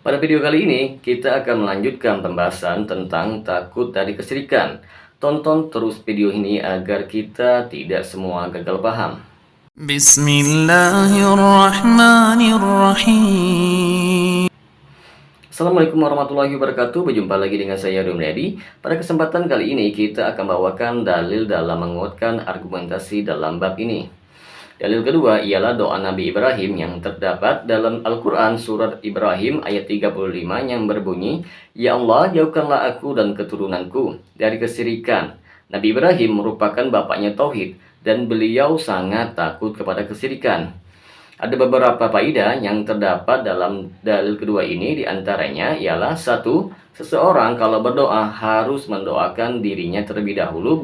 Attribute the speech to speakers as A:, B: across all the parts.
A: Pada video kali ini, kita akan melanjutkan pembahasan tentang takut dari kesyirikan. Tonton terus video ini agar kita tidak semua gagal paham.
B: Bismillahirrahmanirrahim.
A: Assalamualaikum warahmatullahi wabarakatuh. Berjumpa lagi dengan saya Rumyadi. Pada kesempatan kali ini, kita akan bawakan dalil dalam menguatkan argumentasi dalam bab ini. Dalil kedua ialah doa Nabi Ibrahim yang terdapat dalam Al-Quran surat Ibrahim ayat 35 yang berbunyi, "Ya Allah, jauhkanlah aku dan keturunanku dari kesyirikan." Nabi Ibrahim merupakan bapaknya Tauhid dan beliau sangat takut kepada kesyirikan. Ada beberapa faedah yang terdapat dalam dalil kedua ini, diantaranya ialah satu, seseorang kalau berdoa harus mendoakan dirinya terlebih dahulu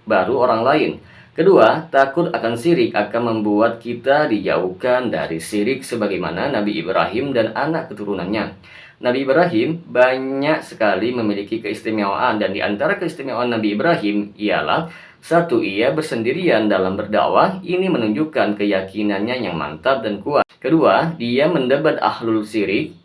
A: baru orang lain. Kedua, takut akan syirik akan membuat kita dijauhkan dari syirik sebagaimana Nabi Ibrahim dan anak keturunannya. Nabi Ibrahim banyak sekali memiliki keistimewaan, dan di antara keistimewaan Nabi Ibrahim ialah satu, ia bersendirian dalam berdakwah. Ini menunjukkan keyakinannya yang mantap dan kuat. Kedua, dia mendebat ahlul syirik,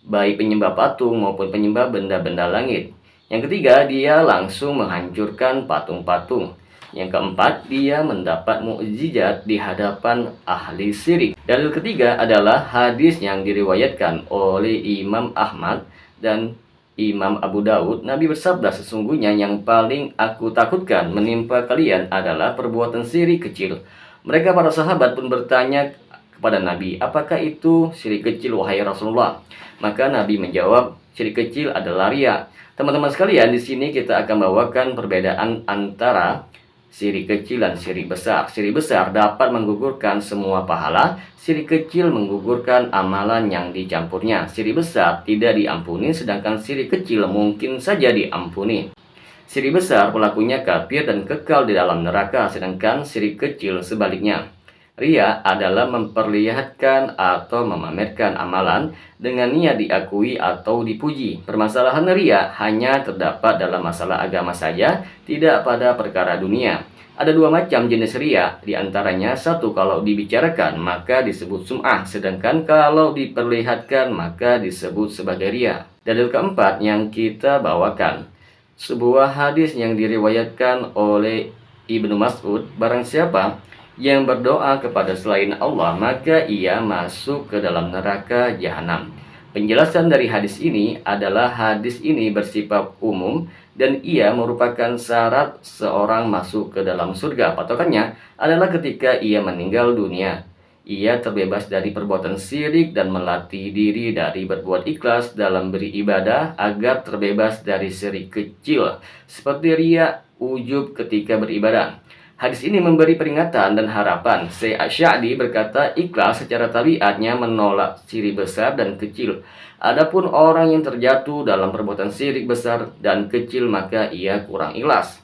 A: baik penyembah patung maupun penyembah benda-benda langit. Yang ketiga, dia langsung menghancurkan patung-patung. Yang keempat, dia mendapat mukjizat di hadapan ahli syirik. Dalil ketiga adalah hadis yang diriwayatkan oleh Imam Ahmad dan Imam Abu Daud. Nabi bersabda, "Sesungguhnya yang paling aku takutkan menimpa kalian adalah perbuatan syirik kecil." Mereka para sahabat pun bertanya kepada Nabi, "Apakah itu syirik kecil, wahai Rasulullah?" Maka Nabi menjawab, "Syirik kecil adalah riya." Teman-teman sekalian, di sini kita akan bawakan perbedaan antara syirik kecil dan syirik besar. Syirik besar dapat menggugurkan semua pahala, syirik kecil menggugurkan amalan yang dicampurnya. Syirik besar tidak diampuni, sedangkan syirik kecil mungkin saja diampuni. Syirik besar pelakunya kafir dan kekal di dalam neraka, sedangkan syirik kecil sebaliknya. Riya adalah memperlihatkan atau memamerkan amalan dengan niat diakui atau dipuji. Permasalahan riya hanya terdapat dalam masalah agama saja, tidak pada perkara dunia. Ada dua macam jenis riya, diantaranya satu, kalau dibicarakan maka disebut sum'ah, sedangkan kalau diperlihatkan maka disebut sebagai riya. Dalil keempat yang kita bawakan, sebuah hadis yang diriwayatkan oleh Ibnu Mas'ud, "Barang siapa yang berdoa kepada selain Allah, maka ia masuk ke dalam neraka jahanam." Penjelasan dari hadis ini adalah hadis ini bersifat umum dan ia merupakan syarat seorang masuk ke dalam surga. Patokannya adalah ketika ia meninggal dunia, ia terbebas dari perbuatan syirik dan melatih diri dari berbuat ikhlas dalam beribadah agar terbebas dari syirik kecil seperti riya, ujub ketika beribadah. Hadis ini memberi peringatan dan harapan. Syekh Asy'adi berkata, ikhlas secara tabiatnya menolak syirik besar dan kecil. Adapun orang yang terjatuh dalam perbuatan syirik besar dan kecil, maka ia kurang ikhlas.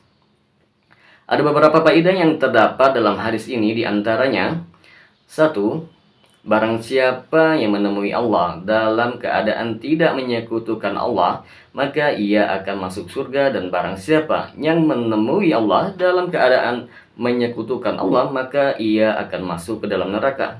A: Ada beberapa faedah yang terdapat dalam hadis ini, diantaranya satu, barang siapa yang menemui Allah dalam keadaan tidak menyekutukan Allah, maka ia akan masuk surga. Dan barang siapa yang menemui Allah dalam keadaan menyekutukan Allah, maka ia akan masuk ke dalam neraka.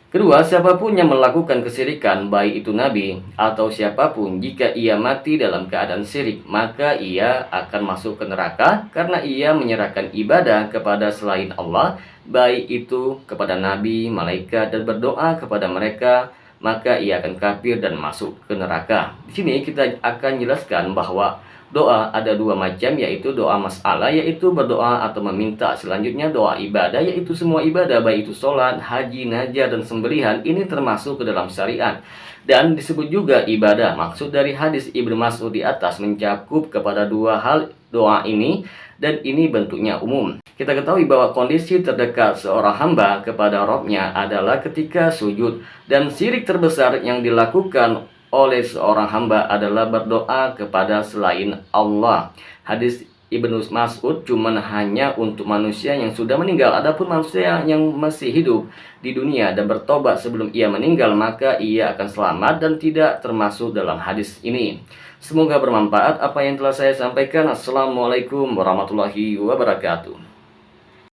A: Kedua, siapapun yang melakukan kesyirikan, baik itu nabi atau siapapun, jika ia mati dalam keadaan syirik, maka ia akan masuk ke neraka karena ia menyerahkan ibadah kepada selain Allah, baik itu kepada nabi, malaikat, dan berdoa kepada mereka, maka ia akan kafir dan masuk ke neraka. Di sini kita akan jelaskan bahwa doa ada dua macam, yaitu doa mas'alah, yaitu berdoa atau meminta. Selanjutnya doa ibadah, yaitu semua ibadah, baik itu sholat, haji, najar, dan sembelihan. Ini termasuk ke dalam syariat dan disebut juga ibadah. Maksud dari hadis Ibnu Mas'ud di atas mencakup kepada dua hal doa ini, dan ini bentuknya umum. Kita ketahui bahwa kondisi terdekat seorang hamba kepada Rabb-nya adalah ketika sujud, dan syirik terbesar yang dilakukan oleh seorang hamba adalah berdoa kepada selain Allah. Hadis Ibnu Mas'ud cuma hanya untuk manusia yang sudah meninggal. Adapun manusia yang masih hidup di dunia dan bertobat sebelum ia meninggal, maka ia akan selamat dan tidak termasuk dalam hadis ini. Semoga bermanfaat apa yang telah saya sampaikan. Assalamualaikum warahmatullahi wabarakatuh.